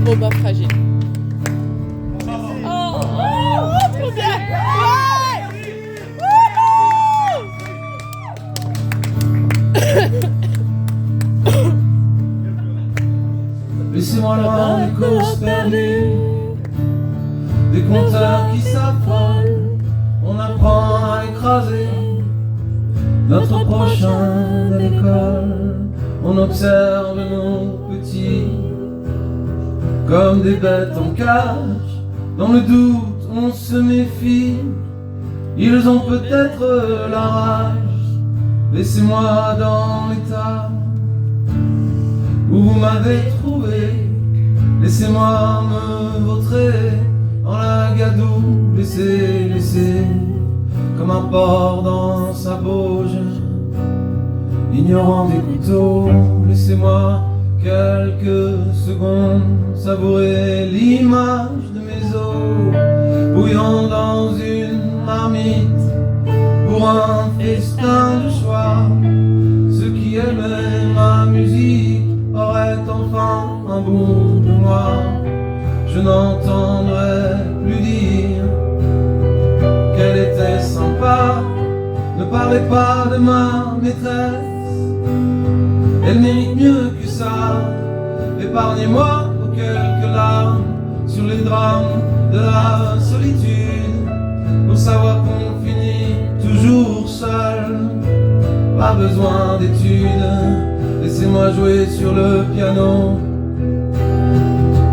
mon bas fragile. Oh, trop bien. Laissez-moi loin des courses perdues, des compteurs qui s'affolent. On apprend à écraser notre prochain de l'école. On observe nos petits comme des bêtes en cage. Dans le doute on se méfie, ils ont peut-être la rage. Laissez-moi dans l'état où vous m'avez trouvé, laissez-moi me vautrer dans la gadoue. Laissez, comme un porc dans sa bauge, ignorant des couteaux. Laissez-moi quelques secondes savourer l'image de mes os, bouillant dans une marmite pour un festin de choix. Ceux qui aimaient ma musique auraient enfin un bout de moi. Je n'entendrai plus dire qu'elle était sympa. Ne parlez pas de ma maîtresse, elle mérite mieux que ça. Épargnez-moi aux quelques larmes sur les drames de la solitude, pour savoir qu'on finit toujours seul. Pas besoin d'études, laissez-moi jouer sur le piano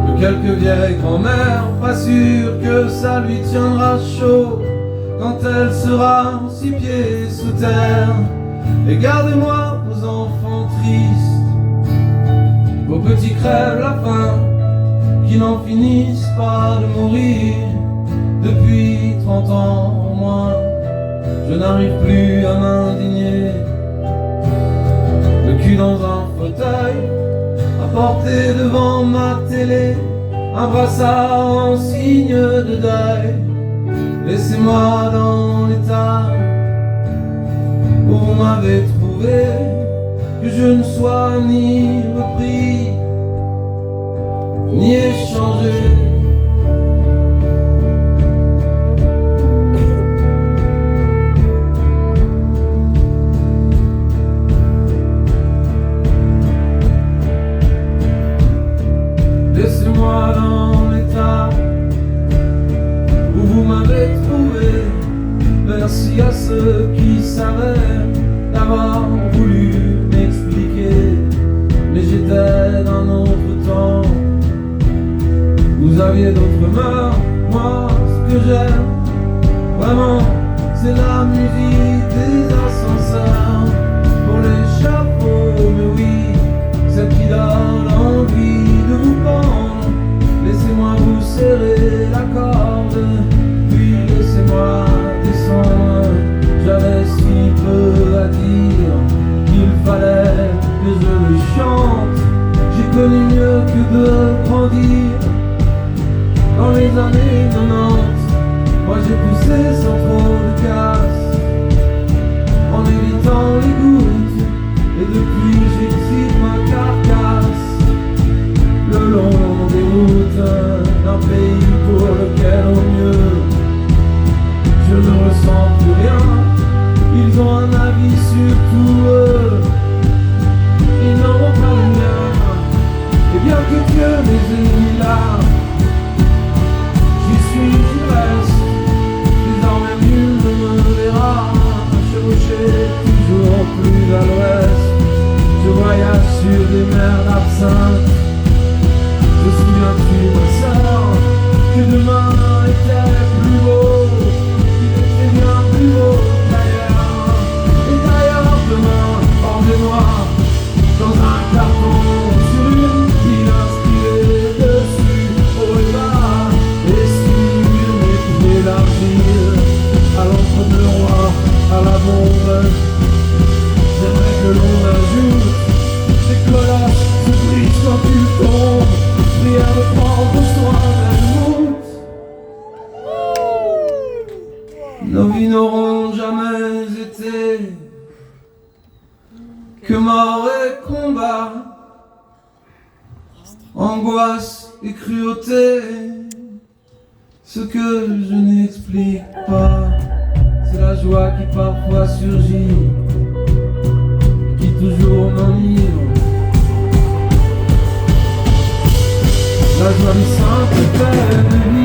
de quelques vieilles grand-mères, pas sûr que ça lui tiendra chaud quand elle sera 6 pieds sous terre. Et gardez-moi vos enfants tristes, vos petits crèvent la faim, qui n'en finissent pas de mourir depuis 30 ans au moins. Je n'arrive plus à m'indigner, le cul dans un fauteuil, à porter devant ma télé un brassard en signe de deuil. Laissez-moi dans l'état où vous m'avez trouvé, que je ne sois ni repris ni échangé. Laissez-moi dans l'état où vous m'avez trouvé. Merci à ceux qui savaient d'avoir voulu m'expliquer, mais j'étais d'un autre temps. Vous aviez d'autres mœurs, moi ce que j'aime vraiment c'est la musique des ascenseurs. Pour les chapeaux, mais oui, celle qui donne envie de vous pendre. Laissez-moi vous serrer la corde, puis laissez-moi descendre. J'avais si peu à dire qu'il fallait que je le chante. J'ai connu mieux que de grandir dans les années 90. Moi j'ai poussé sans trop de casse, en évitant les gouttes, et depuis j'excite ma carcasse le long des routes d'un pays pour lequel au mieux je ne ressens plus rien. Ils ont un avis sur tout eux, ils n'auront pas le mien. Et bien que Dieu m'ait mis là, j'y suis, j'y reste. Désormais nul ne me verra chevaucher toujours plus à l'ouest. Je voyage sur des mers d'absinthe. Te souviens-tu, ma sœur, que demain était plus beau, qu'il était bien plus beau d'ailleurs. Et d'ailleurs demain, emmenez-moi dans un carton sur une pile inscrivée dessus haut et bas, et sur mes pieds d'argile, à l'entre-deux rois, à la bombe. J'aimerais que l'on ajoute des colosses se brisent quand tu tombes, prière de prendre soin d'elle monte. Nos vies n'auront jamais été que mort et combat, angoisse et cruauté. Ce que je n'explique pas, c'est la joie qui parfois surgit, qui toujours m'enivre. La joie du simple fait de vivre.